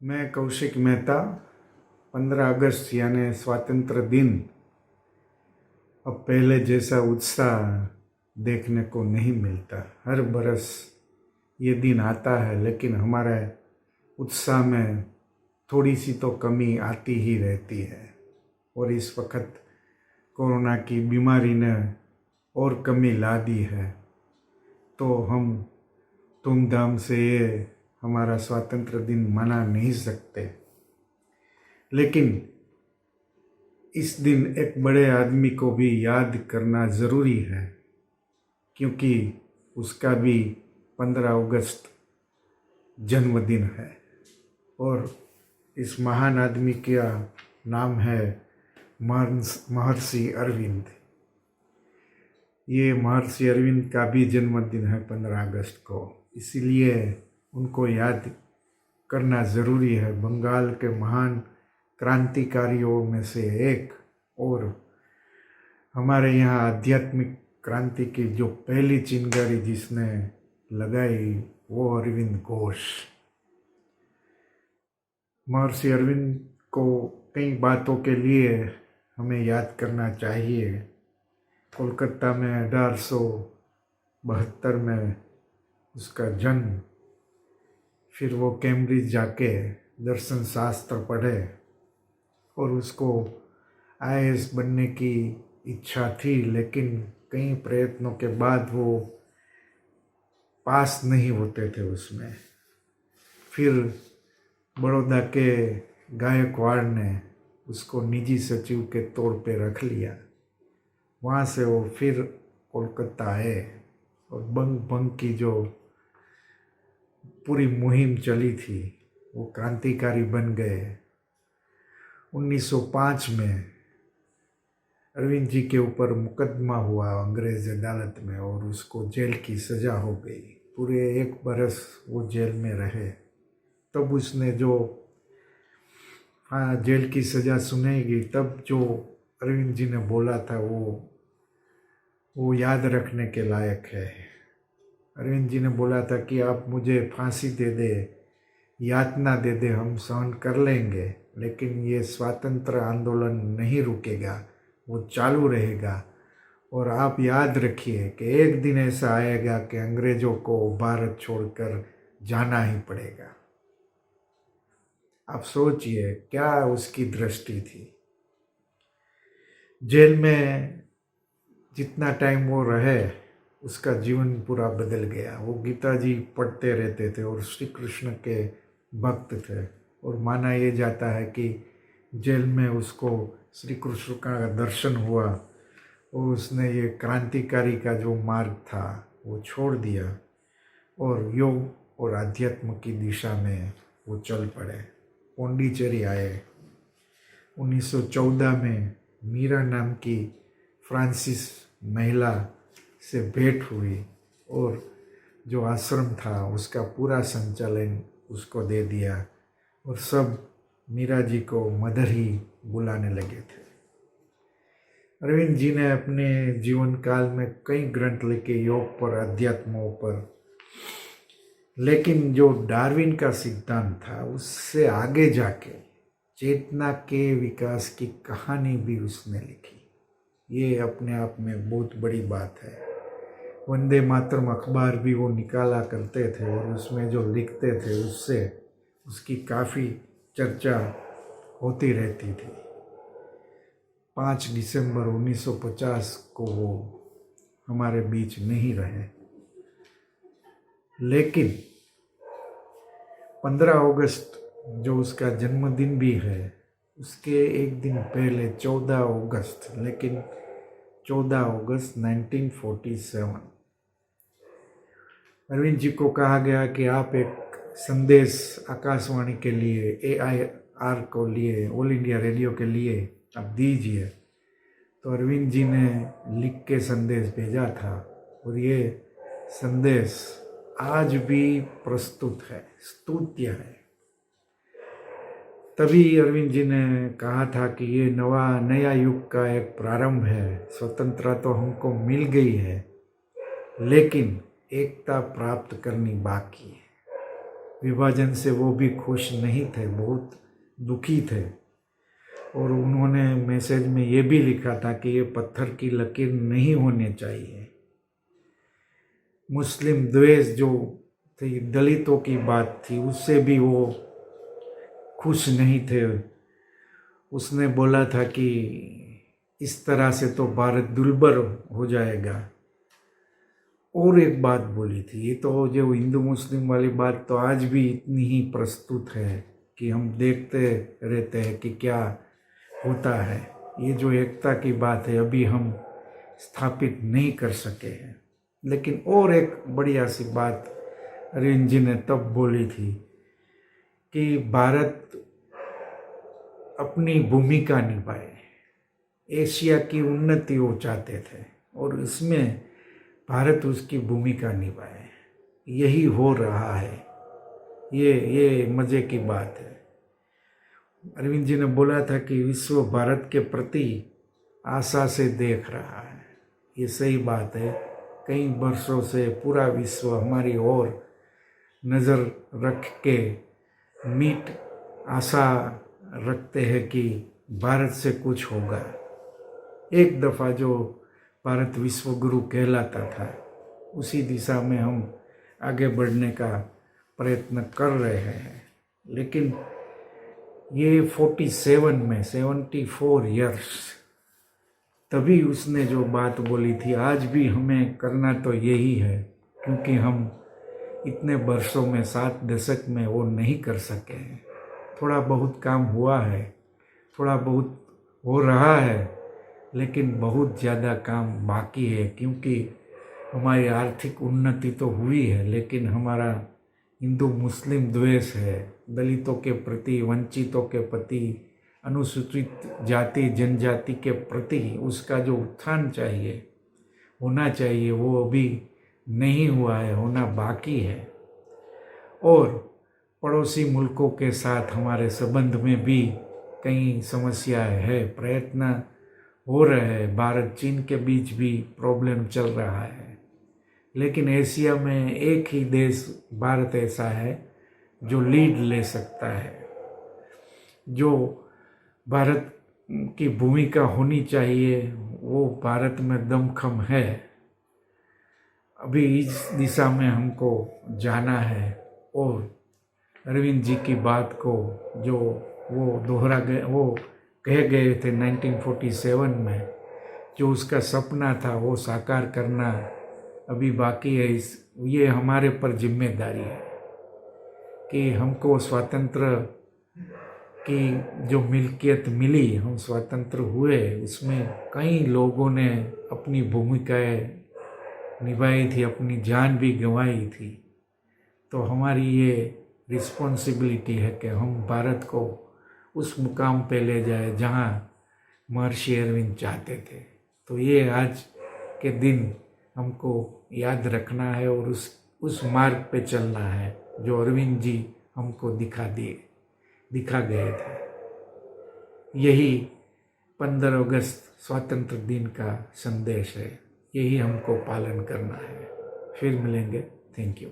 मैं कौशिक मेहता 15 अगस्त यानी स्वातंत्र दिन अब पहले जैसा उत्साह देखने को नहीं मिलता। हर बरस ये दिन आता है, लेकिन हमारे उत्साह में थोड़ी सी तो कमी आती ही रहती है। और इस वक्त कोरोना की बीमारी ने और कमी ला दी है, तो हम धूमधाम से ये हमारा स्वतंत्र दिन मना नहीं सकते। लेकिन इस दिन एक बड़े आदमी को भी याद करना ज़रूरी है, क्योंकि उसका भी 15 अगस्त जन्मदिन है। और इस महान आदमी का नाम है महर्षि अरविंद। ये महर्षि अरविंद का भी जन्मदिन है 15 अगस्त को, इसीलिए उनको याद करना ज़रूरी है। बंगाल के महान क्रांतिकारियों में से एक, और हमारे यहाँ आध्यात्मिक क्रांति की जो पहली चिंगारी जिसने लगाई वो अरविंद घोष। महर्षि अरविंद को कई बातों के लिए हमें याद करना चाहिए। कोलकाता में 1872 में उसका जन्म, फिर वो कैम्ब्रिज जाके दर्शन शास्त्र पढ़े और उसको आईएएस बनने की इच्छा थी, लेकिन कई प्रयत्नों के बाद वो पास नहीं होते थे उसमें। फिर बड़ौदा के गायकवाड़ ने उसको निजी सचिव के तौर पे रख लिया। वहाँ से वो फिर कोलकाता आए और बंग बंग की जो पूरी मुहिम चली थी वो क्रांतिकारी बन गए। 1905 में अरविंद जी के ऊपर मुकदमा हुआ अंग्रेज अदालत में और उसको जेल की सज़ा हो गई। पूरे 1 बरस वो जेल में रहे। तब उसने जो जेल की सज़ा सुनाई गई, तब जो अरविंद जी ने बोला था वो याद रखने के लायक है। अरविंद जी ने बोला था कि आप मुझे फांसी दे दे, यातना दे दे, हम सहन कर लेंगे, लेकिन ये स्वतंत्र आंदोलन नहीं रुकेगा, वो चालू रहेगा। और आप याद रखिए कि एक दिन ऐसा आएगा कि अंग्रेज़ों को भारत छोड़कर जाना ही पड़ेगा। आप सोचिए क्या उसकी दृष्टि थी। जेल में जितना टाइम वो रहे उसका जीवन पूरा बदल गया। वो गीता जी पढ़ते रहते थे और श्री कृष्ण के भक्त थे, और माना ये जाता है कि जेल में उसको श्री कृष्ण का दर्शन हुआ और उसने ये क्रांतिकारी का जो मार्ग था वो छोड़ दिया और योग और आध्यात्म की दिशा में वो चल पड़े। पौंडीचेरी आए। 1914 में मीरा नाम की फ्रांसीस महिला से भेंट हुई और जो आश्रम था उसका पूरा संचालन उसको दे दिया, और सब मीरा जी को मदर ही बुलाने लगे थे। अरविंद जी ने अपने जीवन काल में कई ग्रंथ लिखे योग पर, अध्यात्मों पर, लेकिन जो डार्विन का सिद्धांत था उससे आगे जाके चेतना के विकास की कहानी भी उसने लिखी। ये अपने आप में बहुत बड़ी बात है। वंदे मातरम अखबार भी वो निकाला करते थे और उसमें जो लिखते थे उससे उसकी काफ़ी चर्चा होती रहती थी। 5 दिसंबर 1950 को वो हमारे बीच नहीं रहे, लेकिन 15 अगस्त जो उसका जन्मदिन भी है, उसके एक दिन पहले 14 अगस्त, लेकिन 14 अगस्त 1947 अरविंद जी को कहा गया कि आप एक संदेश आकाशवाणी के लिए, AIR को लिए, ऑल इंडिया रेडियो के लिए आप दीजिए। तो अरविंद जी ने लिख के संदेश भेजा था, और ये संदेश आज भी प्रस्तुत है, स्तुत्य है। तभी अरविंद जी ने कहा था कि ये नया युग का एक प्रारंभ है। स्वतंत्रता तो हमको मिल गई है, लेकिन एकता प्राप्त करनी बाकी है। विभाजन से वो भी खुश नहीं थे, बहुत दुखी थे। और उन्होंने मैसेज में ये भी लिखा था कि ये पत्थर की लकीर नहीं होनी चाहिए। मुस्लिम द्वेष जो थी, दलितों की बात थी, उससे भी वो खुश नहीं थे। उसने बोला था कि इस तरह से तो भारत दुर्बल हो जाएगा। और एक बात बोली थी, ये तो जो हिंदू मुस्लिम वाली बात तो आज भी इतनी ही प्रस्तुत है कि हम देखते रहते हैं कि क्या होता है। ये जो एकता की बात है अभी हम स्थापित नहीं कर सके हैं। लेकिन और एक बढ़िया सी बात अरविंद जी ने तब बोली थी कि भारत अपनी भूमिका निभाए। एशिया की उन्नति वो चाहते थे और इसमें भारत उसकी भूमिका निभाए। यही हो रहा है। ये मज़े की बात है। अरविंद जी ने बोला था कि विश्व भारत के प्रति आशा से देख रहा है। ये सही बात है। कई वर्षों से पूरा विश्व हमारी ओर नज़र रख के मीट आशा रखते हैं कि भारत से कुछ होगा। एक दफ़ा जो भारत विश्व गुरु कहलाता था, उसी दिशा में हम आगे बढ़ने का प्रयत्न कर रहे हैं। लेकिन ये 47 में 74 ईयर्स, तभी उसने जो बात बोली थी, आज भी हमें करना तो यही है, क्योंकि हम इतने वर्षों में 7 दशक में वो नहीं कर सके हैं। थोड़ा बहुत काम हुआ है, थोड़ा बहुत हो रहा है, लेकिन बहुत ज़्यादा काम बाकी है। क्योंकि हमारी आर्थिक उन्नति तो हुई है, लेकिन हमारा हिंदू मुस्लिम द्वेष है, दलितों के प्रति, वंचितों के प्रति, अनुसूचित जाति जनजाति के प्रति उसका जो उत्थान चाहिए, होना चाहिए, वो अभी नहीं हुआ है, होना बाकी है। और पड़ोसी मुल्कों के साथ हमारे संबंध में भी कई समस्याएं है, प्रयत्न हो रहे हैं। भारत चीन के बीच भी प्रॉब्लम चल रहा है। लेकिन एशिया में एक ही देश भारत ऐसा है जो लीड ले सकता है, जो भारत की भूमिका होनी चाहिए, वो भारत में दमखम है। अभी इस दिशा में हमको जाना है। और अरविंद जी की बात को जो वो दोहरा गए, वो कह गए थे 1947 में, जो उसका सपना था वो साकार करना अभी बाकी है। ये हमारे पर जिम्मेदारी है कि हमको स्वातंत्र की जो मिल्कियत मिली, हम स्वतंत्र हुए, उसमें कई लोगों ने अपनी भूमिकाएं निभाई थी, अपनी जान भी गंवाई थी। तो हमारी ये रिस्पॉन्सिबिलिटी है कि हम भारत को उस मुकाम पे ले जाए जहाँ महर्षि अरविंद चाहते थे। तो ये आज के दिन हमको याद रखना है और उस मार्ग पे चलना है जो अरविंद जी हमको दिखा गए थे। यही 15 अगस्त स्वतंत्र दिन का संदेश है। यही हमको पालन करना है। फिर मिलेंगे। Thank you.